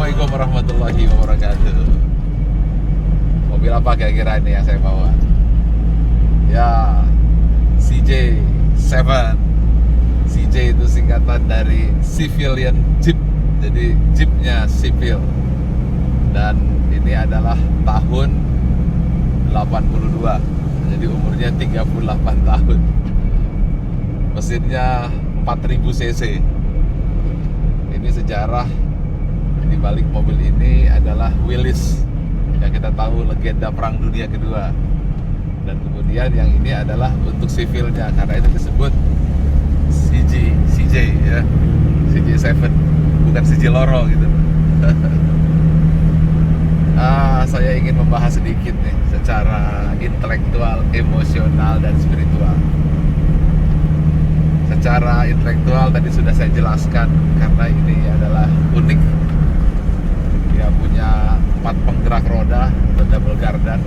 Assalamualaikum warahmatullahi wabarakatuh. Mobil apa kira-kira ini yang saya bawa? Ya, CJ7. CJ itu singkatan dari Civilian Jeep. Jadi Jeepnya sipil. Dan ini adalah tahun 82. Jadi umurnya 38 tahun. Mesinnya 4000 cc. Ini sejarah di balik mobil ini adalah Willys, yang kita tahu legenda Perang Dunia Kedua. Dan kemudian yang ini adalah untuk sipilnya, karena itu disebut CJ ya, CJ7, bukan CJ Loro gitu. Saya ingin membahas sedikit nih secara intelektual, emosional, dan spiritual. Secara intelektual tadi sudah saya jelaskan, karena ini adalah unik. Dia punya 4 penggerak roda atau double gardan,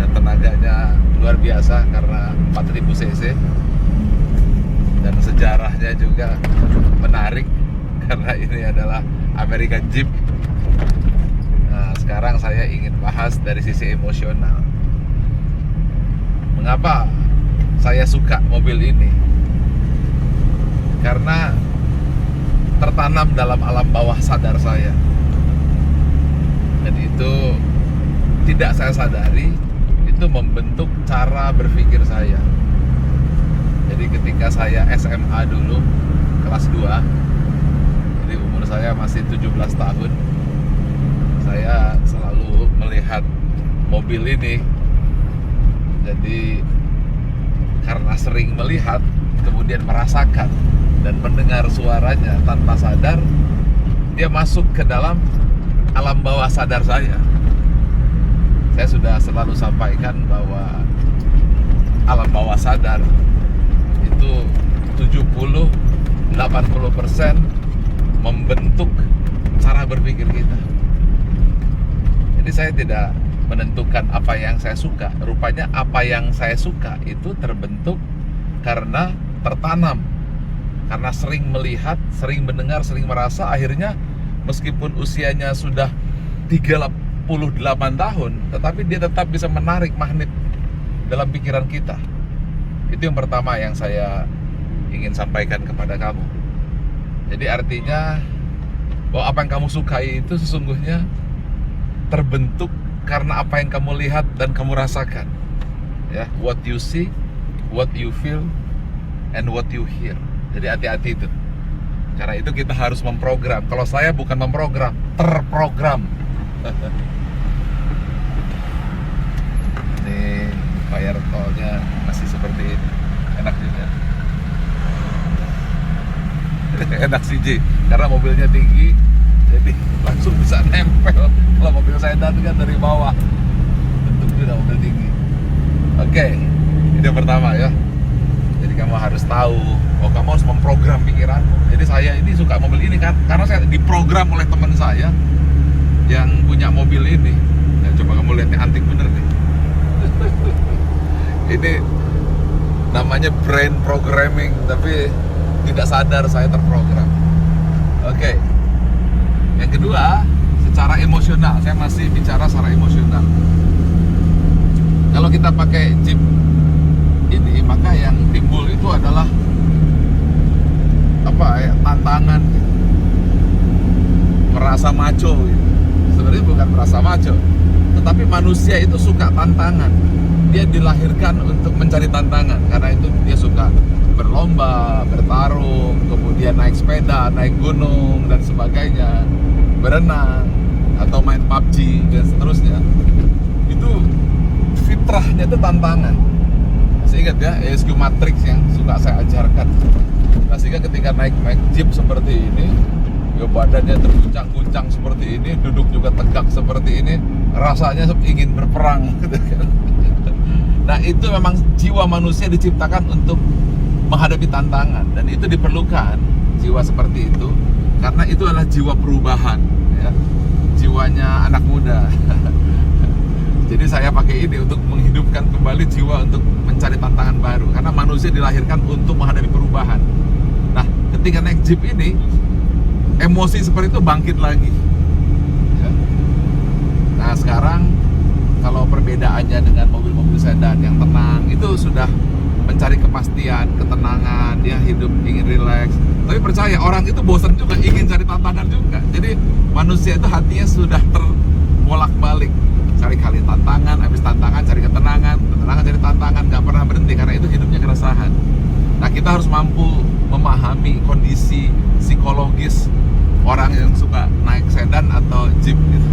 dan tenaganya luar biasa karena 4000 cc. Dan sejarahnya juga menarik karena ini adalah American Jeep. Nah, sekarang saya ingin bahas dari sisi emosional. Mengapa saya suka mobil ini? Karena tertanam dalam alam bawah sadar saya. Dan itu tidak saya sadari, itu membentuk cara berpikir saya. Jadi ketika saya SMA dulu, kelas 2, jadi umur saya masih 17 tahun, saya selalu melihat mobil ini. Jadi karena sering melihat, kemudian merasakan dan mendengar suaranya tanpa sadar, dia masuk ke dalam alam bawah sadar saya. Saya sudah selalu sampaikan bahwa alam bawah sadar itu 70-80% membentuk cara berpikir kita. Jadi saya tidak menentukan apa yang saya suka. Rupanya apa yang saya suka itu terbentuk karena tertanam. Karena sering melihat, sering mendengar, sering merasa, akhirnya meskipun usianya sudah 38 tahun, tetapi dia tetap bisa menarik magnet dalam pikiran kita. Itu yang pertama yang saya ingin sampaikan kepada kamu. Jadi artinya bahwa apa yang kamu sukai itu sesungguhnya terbentuk karena apa yang kamu lihat dan kamu rasakan. Ya, what you see, what you feel, and what you hear. Jadi hati-hati itu. Karena itu kita harus memprogram. Kalau saya bukan memprogram, terprogram. Ini bayar tolnya masih seperti ini. Enak juga. Enak CJ, karena mobilnya tinggi, jadi langsung bisa nempel. Kalau mobil saya kan dari bawah, bentuknya udah mobil tinggi. Oke, ini yang pertama ya. Jadi kamu harus tahu, kamu harus memprogram pikiranmu. Jadi saya ini suka mobil ini kan, karena saya diprogram oleh teman saya yang punya mobil ini. Ya, coba kamu lihat nih, antik bener nih. Ini namanya brain programming, tapi tidak sadar saya terprogram. Oke. Yang kedua, secara emosional. Saya masih bicara secara emosional. Kalau kita pakai Jeep ini, maka yang timbul itu adalah tantangan, merasa maco gitu. Sebenarnya bukan merasa maco, tetapi manusia itu suka tantangan. Dia dilahirkan untuk mencari tantangan, karena itu dia suka berlomba, bertarung, kemudian naik sepeda, naik gunung dan sebagainya, berenang atau main PUBG dan seterusnya. Itu fitrahnya itu tantangan. Masih ingat ya, ESQ Matrix yang suka saya ajarkan. Nah, sehingga ketika naik Jeep seperti ini, ya badannya terguncang-guncang seperti ini, duduk juga tegak seperti ini, rasanya ingin berperang gitu kan. Nah, itu memang jiwa manusia diciptakan untuk menghadapi tantangan, dan itu diperlukan jiwa seperti itu, karena itu adalah jiwa perubahan ya, jiwanya anak muda. Jadi saya pakai ini untuk menghidupkan kembali jiwa untuk mencari tantangan baru, karena manusia dilahirkan untuk menghadapi perubahan. Nah, ketika naik Jeep ini, emosi seperti itu bangkit lagi. Nah sekarang kalau perbedaannya dengan mobil-mobil sedan yang tenang, itu sudah mencari kepastian, ketenangan, dia hidup ingin rileks. Tapi percaya, orang itu bosan juga, ingin cari tantangan juga. Jadi manusia itu hatinya sudah terbolak-balik, cari kali tantangan, habis tantangan cari ketenangan, ketenangan cari tantangan, nggak pernah berhenti karena itu hidupnya keresahan. Nah kita harus mampu memahami kondisi psikologis orang yang suka naik sedan atau jeep gitu.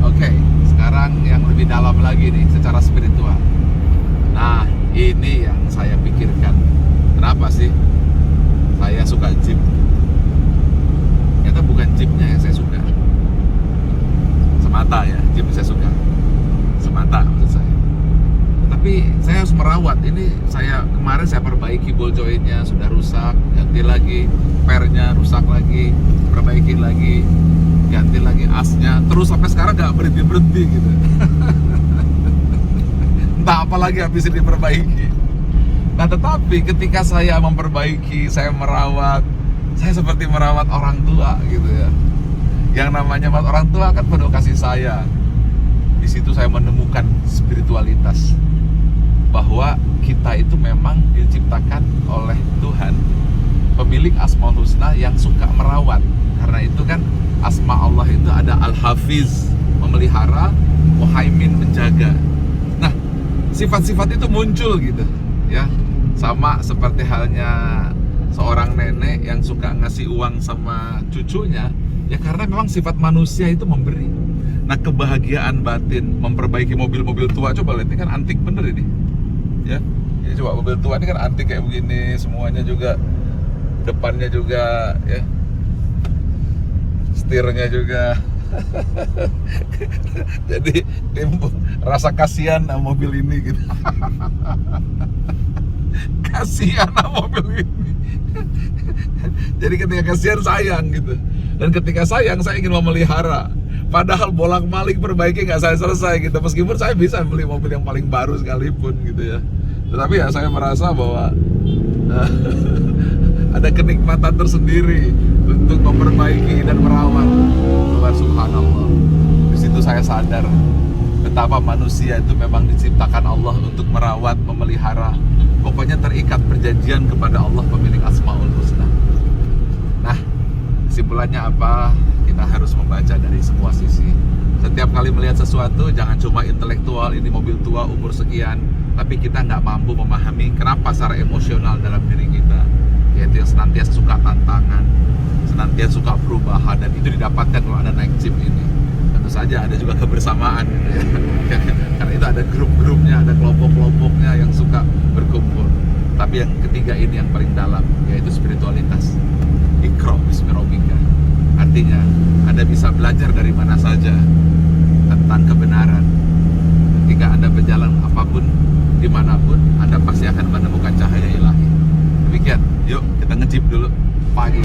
Oke, sekarang yang lebih dalam lagi nih secara spiritual. Nah ini yang saya pikirkan, kenapa sih saya suka jeep? Ternyata bukan jeepnya yang saya suka semata ya, jeep saya suka semata maksud saya. Tapi saya harus merawat ini. Kemarin saya perbaiki ball jointnya, sudah rusak, ganti lagi, pernya rusak lagi, perbaiki lagi, ganti lagi asnya, terus sampai sekarang nggak berhenti gitu. Entah apa lagi habis diperbaiki. Nah tetapi ketika saya memperbaiki, saya merawat, saya seperti merawat orang tua gitu ya. Yang namanya merawat orang tua kan penuh kasih sayang. Di situ saya menemukan spiritualitas, bahwa kita itu memang diciptakan oleh Tuhan, pemilik Asmaul Husna yang suka merawat. Karena itu kan asma Allah itu ada Al-Hafiz, memelihara, Muhaimin, menjaga. Nah, sifat-sifat itu muncul gitu ya. Sama seperti halnya seorang nenek yang suka ngasih uang sama cucunya, ya karena memang sifat manusia itu memberi. Nah, kebahagiaan batin memperbaiki mobil-mobil tua, coba lihat ini kan antik bener ini. Ya. Ini coba mobil tua ini kan antik kayak begini, semuanya juga, depannya juga ya. Setirnya juga. Jadi timbul rasa kasihan sama mobil ini gitu. Kasihan sama mobil ini. Jadi ketika kasihan sayang gitu. Dan ketika sayang saya ingin memelihara. Padahal bolak-balik perbaiki nggak saya selesai gitu. Meskipun saya bisa beli mobil yang paling baru sekalipun gitu ya. Tetapi ya saya merasa bahwa ada kenikmatan tersendiri untuk memperbaiki dan merawat. Tuhan subhanallah. Di situ saya sadar betapa manusia itu memang diciptakan Allah untuk merawat, memelihara. Pokoknya terikat perjanjian kepada Allah, pemilik Asmaul Husna. Nah, kesimpulannya apa? Kita harus membaca dari semua sisi. Setiap kali melihat sesuatu, jangan cuma intelektual, ini mobil tua umur sekian, tapi kita nggak mampu memahami kenapa secara emosional dalam diri kita, yaitu yang senantiasa suka tantangan, senantiasa suka perubahan, dan itu didapatkan kalau ada naik jeep ini. Tentu saja ada juga kebersamaan gitu ya. Karena itu ada grup-grupnya, ada kelompok-kelompoknya yang suka berkumpul. Tapi yang ketiga ini yang paling dalam, yaitu spiritualitas. Iqra bismi rabbika. Artinya Anda bisa belajar dari mana saja tentang kebenaran. Ketika Anda berjalan apapun, dimanapun, Anda pasti akan menemukan cahaya ilahi. Demikian, yuk kita nge-jeep dulu pagi.